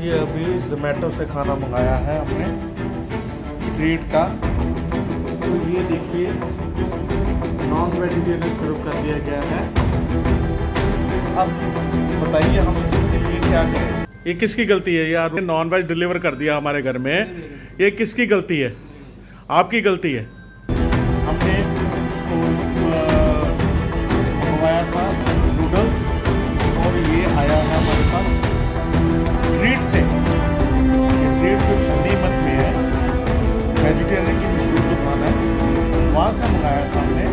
ये अभी जोमेटो से खाना मंगाया है हमने ट्रीट का। तो ये देखिए नॉन वेजिटेरियन सर्व कर दिया गया है। अब बताइए हम इसके लिए क्या करें। ये किसकी गलती है यार? नॉन वेज डिलीवर कर दिया हमारे घर में, ये किसकी गलती है? आपकी गलती है। हमने मंगवाया था नूडल्स और ये आया है हमारे पास ट्रीट से। ये ट्रीट जो चंडीमठ में है, वेजिटेरियन की मशहूर दुकान है, वहाँ से मंगाया था हमने।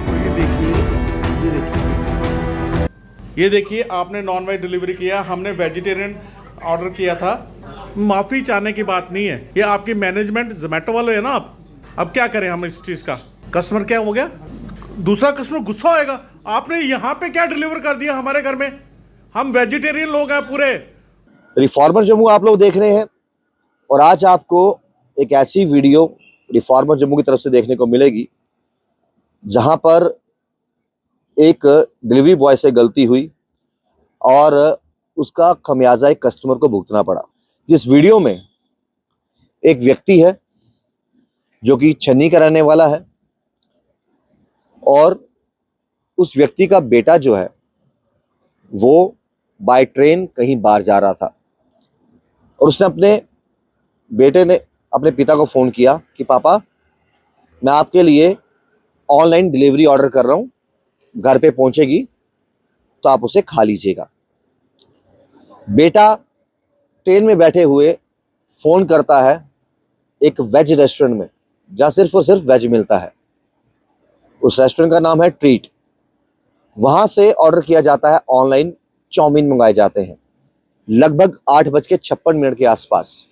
तो ये देखिए आपने नॉन वेज डिलीवरी किया, हमने वेजिटेरियन ऑर्डर किया था। माफ़ी चाहने की बात नहीं है, ये आपकी मैनेजमेंट जोमेटो वाले है ना। आप अब क्या करें हम इस चीज़ का? कस्टमर क्या हो गया, दूसरा कस्टमर गुस्सा होएगा। आपने यहाँ पे क्या डिलीवर कर दिया हमारे घर में? हम वेजिटेरियन लोग हैं पूरे। रिफॉर्मर जम्मू आप लोग देख रहे हैं और आज आपको एक ऐसी वीडियो रिफॉर्मर जम्मू की तरफ से देखने को मिलेगी जहां पर एक डिलीवरी बॉय से गलती हुई और उसका खमियाजा एक कस्टमर को भुगतना पड़ा। जिस वीडियो में एक व्यक्ति है जो कि छन्नी का रहने वाला है और उस व्यक्ति का बेटा जो है वो बाय ट्रेन कहीं बाहर जा रहा था और उसने बेटे ने अपने पिता को फ़ोन किया कि पापा मैं आपके लिए ऑनलाइन डिलीवरी ऑर्डर कर रहा हूँ, घर पे पहुँचेगी तो आप उसे खा लीजिएगा। बेटा ट्रेन में बैठे हुए फ़ोन करता है एक वेज रेस्टोरेंट में जहाँ सिर्फ और सिर्फ वेज मिलता है। उस रेस्टोरेंट का नाम है ट्रीट। वहाँ से ऑर्डर किया जाता है, ऑनलाइन चाउमीन मंगाए जाते हैं। लगभग 8:56 के आसपास,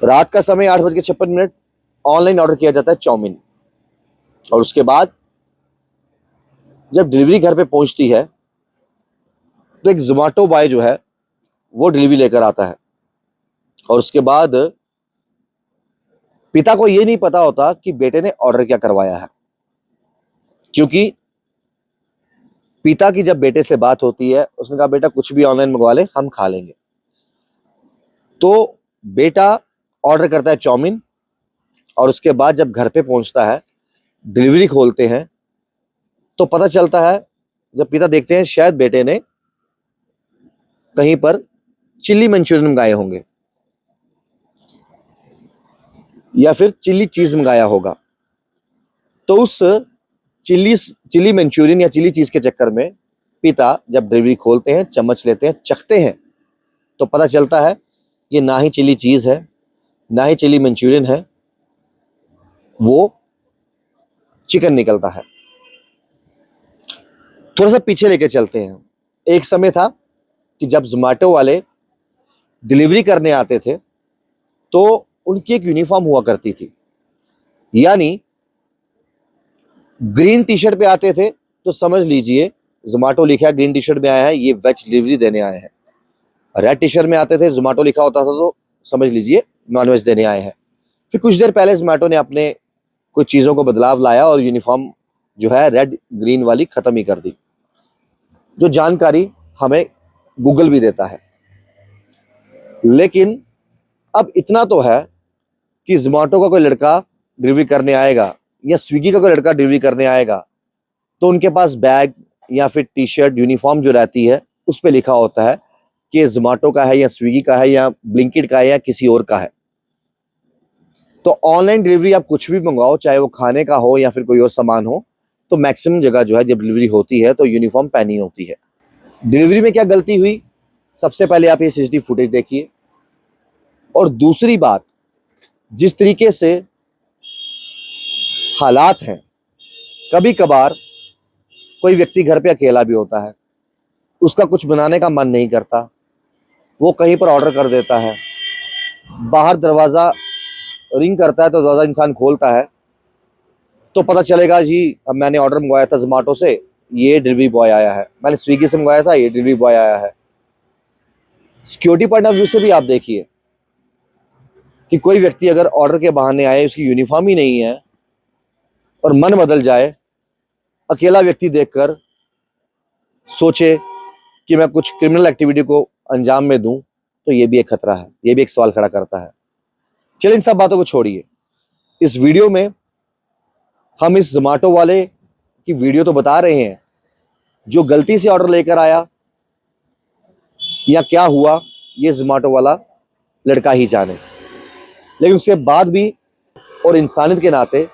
रात का समय 8:56, ऑनलाइन ऑर्डर किया जाता है चाउमीन। और उसके बाद जब डिलीवरी घर पे पहुंचती है तो एक जोमेटो बॉय जो है वो डिलीवरी लेकर आता है और उसके बाद पिता को ये नहीं पता होता कि बेटे ने ऑर्डर क्या करवाया है, क्योंकि पिता की जब बेटे से बात होती है उसने कहा बेटा कुछ भी ऑनलाइन मंगवा ले, हम खा लेंगे। तो बेटा ऑर्डर करता है चाउमीन और उसके बाद जब घर पे पहुंचता है, डिलीवरी खोलते हैं तो पता चलता है, जब पिता देखते हैं शायद बेटे ने कहीं पर चिल्ली मंचूरियन मंगाए होंगे या फिर चिल्ली चीज मंगाया होगा। तो उस चिल्ली मंचूरियन या चिल्ली चीज के चक्कर में पिता जब डिलीवरी खोलते हैं, चम्मच लेते हैं, चखते हैं तो पता चलता है ये ना ही चिल्ली चीज है ना ही चिल्ली मंचूरियन है, वो चिकन निकलता है। थोड़ा सा पीछे लेके चलते हैं। एक समय था कि जब जोमेटो वाले डिलीवरी करने आते थे तो उनकी एक यूनिफॉर्म हुआ करती थी, यानी ग्रीन टी शर्ट पे आते थे तो समझ लीजिए जोमेटो लिखा है, ग्रीन टी शर्ट में आया है, ये वेज डिलीवरी देने आए हैं। रेड टी शर्ट में आते थे, जोमेटो लिखा होता था तो समझ लीजिए नॉन वेज देने आए हैं। फिर कुछ देर पहले जोमेटो ने अपने कुछ चीज़ों को बदलाव लाया और यूनिफॉर्म जो है रेड ग्रीन वाली ख़त्म ही कर दी, जो जानकारी हमें गूगल भी देता है। लेकिन अब इतना तो है कि जोमेटो का कोई लड़का डिलीवरी करने आएगा या स्विगी का कोई लड़का डिलीवरी करने आएगा तो उनके पास बैग या फिर टी शर्ट यूनिफॉर्म जो रहती है उस पर लिखा होता है कि जोमेटो का है या स्विगी का है या ब्लिंकिट का है या किसी और का है। तो ऑनलाइन डिलीवरी आप कुछ भी मंगवाओ, चाहे वो खाने का हो या फिर कोई और सामान हो, तो मैक्सिमम जगह जो है जब डिलीवरी होती है तो यूनिफॉर्म पहनी होती है। डिलीवरी में क्या गलती हुई, सबसे पहले आप ये सीसीटीवी फुटेज देखिए। और दूसरी बात, जिस तरीके से हालात हैं, कभी कभार कोई व्यक्ति घर पे अकेला भी होता है, उसका कुछ बनाने का मन नहीं करता, वो कहीं पर ऑर्डर कर देता है, बाहर दरवाज़ा रिंग करता है तो दरवाज़ा इंसान खोलता है तो पता चलेगा जी अब मैंने ऑर्डर मंगवाया था जोमेटो से, ये डिलीवरी बॉय आया है, मैंने स्विगी से मंगवाया था, ये डिलीवरी बॉय आया है। सिक्योरिटी पॉइंट ऑफ व्यू से भी आप देखिए कि कोई व्यक्ति अगर ऑर्डर के बहाने आए, उसकी यूनिफॉर्म ही नहीं है और मन बदल जाए, अकेला व्यक्ति देखकर सोचे कि मैं कुछ क्रिमिनल एक्टिविटी को अंजाम में दूं, तो ये भी एक खतरा है, ये भी एक सवाल खड़ा करता है। चलिए इन सब बातों को छोड़िए, इस वीडियो में हम इस जोमेटो वाले की वीडियो तो बता रहे हैं, जो गलती से ऑर्डर लेकर आया या क्या हुआ ये जोमेटो वाला लड़का ही जाने, लेकिन उसके बाद भी और इंसानियत के नाते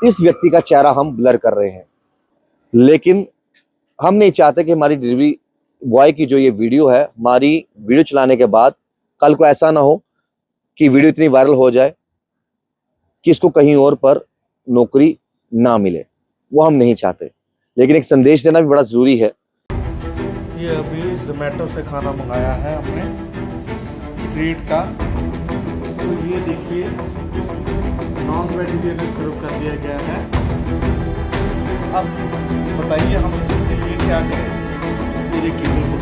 इस व्यक्ति का चेहरा हम ब्लर कर रहे हैं। लेकिन हम नहीं चाहते कि हमारी डिलीवरी बॉय की जो ये वीडियो है, हमारी वीडियो चलाने के बाद कल को ऐसा ना हो कि वीडियो इतनी वायरल हो जाए कि इसको कहीं और पर नौकरी ना मिले, वो हम नहीं चाहते। लेकिन एक संदेश देना भी बड़ा ज़रूरी है। ये अभी जोमेटो से खाना मंगाया है हमने ट्रीट का, तो ये देखिए नॉन वेजिटेरियन सर्व कर दिया गया है। अब बताइए हम इसके लिए क्या करें। ये देखिए बिल्कुल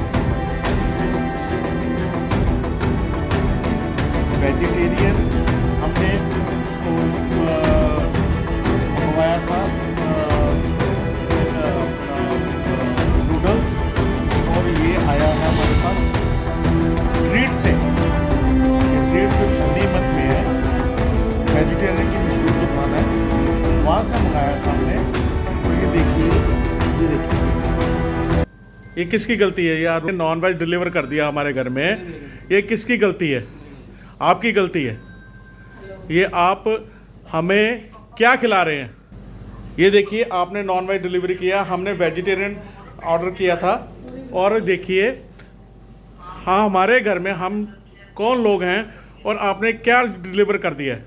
वेजिटेरियन हमने मंगवाया था नूडल्स, और ये आया है हमारे पास ट्रीट से। ये ट्रीट जो छन्नी मत में है, वेजिटेरियन की मशहूर दुकान है, वहाँ से मंगाया था हमने। और ये देखिए ये किसकी गलती है यार, नॉन वेज डिलीवर कर दिया हमारे घर में, ये किसकी गलती है? आपकी गलती है। ये आप हमें क्या खिला रहे हैं? ये देखिए आपने नॉन वेज डिलीवरी किया, हमने वेजिटेरियन ऑर्डर किया था। और देखिए हाँ, हमारे घर में हम कौन लोग हैं और आपने क्या डिलीवर कर दिया है?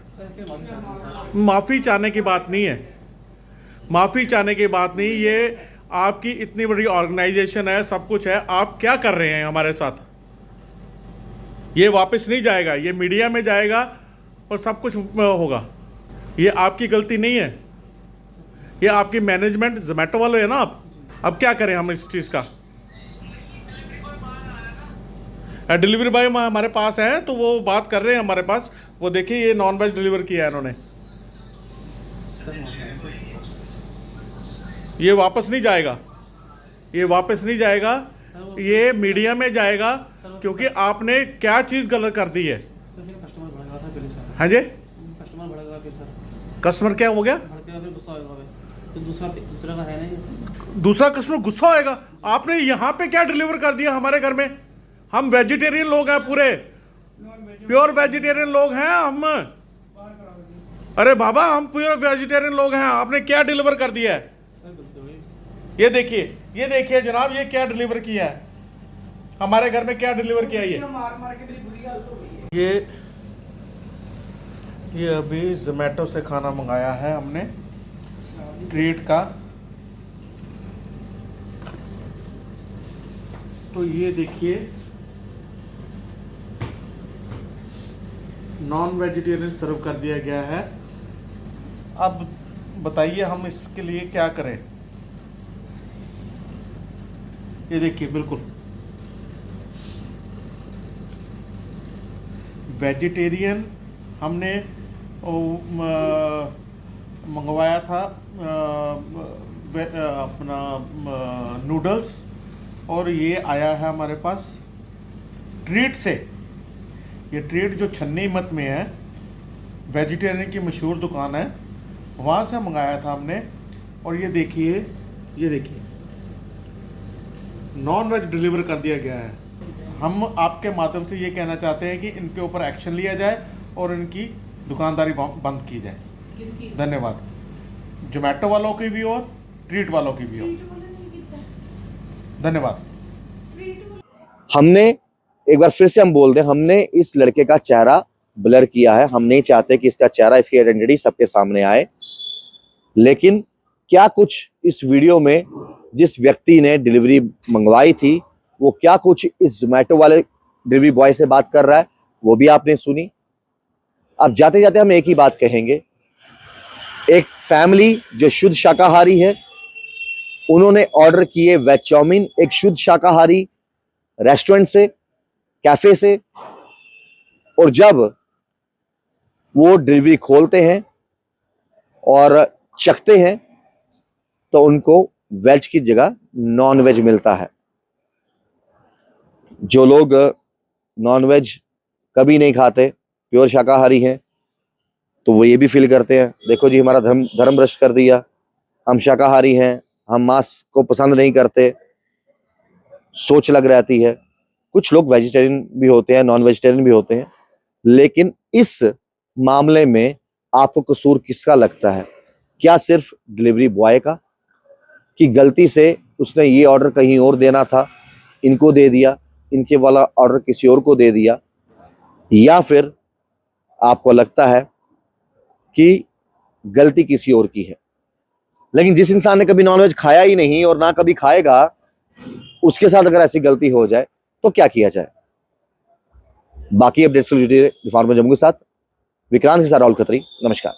माफ़ी चाहने की बात नहीं है, माफ़ी चाहने की बात नहीं। ये आपकी इतनी बड़ी ऑर्गेनाइजेशन है, सब कुछ है, आप क्या कर रहे हैं हमारे साथ? ये वापस नहीं जाएगा, ये मीडिया में जाएगा और सब कुछ होगा। ये आपकी गलती नहीं है, ये आपकी मैनेजमेंट जोमेटो वाले है ना आप। अब क्या करें हम इस चीज़ का? डिलीवरी बॉय हमारे पास है तो वो बात कर रहे हैं हमारे पास। वो देखिए ये नॉन वेज डिलीवर किया है इन्होंने, ये वापस नहीं जाएगा, ये वापस नहीं जाएगा, ये मीडिया में जाएगा क्योंकि आपने क्या चीज़ गलत कर दी है। हाँ जी, कस्टमर क्या हो गया? दूसरा कस्टमर गुस्सा होएगा। आपने यहाँ पे क्या डिलीवर कर दिया हमारे घर में? हम वेजिटेरियन लोग हैं, पूरे प्योर वेजिटेरियन लोग हैं हम। अरे बाबा हम प्योर वेजिटेरियन लोग हैं, आपने क्या डिलीवर कर दिया है? ये देखिए जनाब, ये क्या डिलीवर किया है हमारे घर में? क्या डिलीवर किया ये अभी जोमेटो से खाना मंगाया है हमने ट्रीट का, तो ये देखिए नॉन वेजिटेरियन सर्व कर दिया गया है। अब बताइए हम इसके लिए क्या करें। ये देखिए बिल्कुल वेजिटेरियन हमने मंगवाया था अपना नूडल्स, और ये आया है हमारे पास ट्रीट से। ये ट्रीट जो छन्नी मत में है, वेजिटेरियन की मशहूर दुकान है, वहाँ से मंगाया था हमने। और ये देखिए नॉन वेज डिलीवर कर दिया गया है। हम आपके माध्यम से ये कहना चाहते हैं कि इनके ऊपर एक्शन लिया जाए और इनकी दुकानदारी बंद की जाए। धन्यवाद। जोमेटो वालों की भी और ट्रीट वालों की भी और धन्यवाद। हमने एक बार फिर से हम बोल दें, हमने इस लड़के का चेहरा ब्लर किया है। हम नहीं चाहते कि इसका चेहरा, इसकी आइडेंटिटी सबके सामने आए। लेकिन क्या कुछ इस वीडियो में जिस व्यक्ति ने डिलीवरी मंगवाई थी, वो क्या कुछ इस जोमेटो वाले डिलीवरी बॉय से बात कर रहा है, वो भी आपने सुनी। अब जाते जाते हम एक ही बात कहेंगे, एक फैमिली जो शुद्ध शाकाहारी है, उन्होंने ऑर्डर किए वेज चाउमीन एक शुद्ध शाकाहारी रेस्टोरेंट से, कैफे से, और जब वो डिलीवरी खोलते हैं और चखते हैं तो उनको वेज की जगह नॉन वेज मिलता है। जो लोग नॉनवेज कभी नहीं खाते, प्योर शाकाहारी हैं, तो वो ये भी फील करते हैं, देखो जी हमारा धर्म भ्रष्ट कर दिया, हम शाकाहारी हैं, हम मांस को पसंद नहीं करते, सोच लग रहती है। कुछ लोग वेजिटेरियन भी होते हैं, नॉन वेजिटेरियन भी होते हैं, लेकिन इस मामले में आपको कसूर किसका लगता है? क्या सिर्फ डिलीवरी बॉय का, कि गलती से उसने ये ऑर्डर कहीं और देना था, इनको दे दिया, इनके वाला ऑर्डर किसी और को दे दिया, या फिर आपको लगता है कि गलती किसी और की है? लेकिन जिस इंसान ने कभी नॉनवेज खाया ही नहीं और ना कभी खाएगा, उसके साथ अगर ऐसी गलती हो जाए तो क्या किया जाए? बाकी अपडेट्स के लिए जुड़े रहिए रिफॉर्मर जम्मू के साथ। विक्रांत के साथ राहुल खत्री, नमस्कार।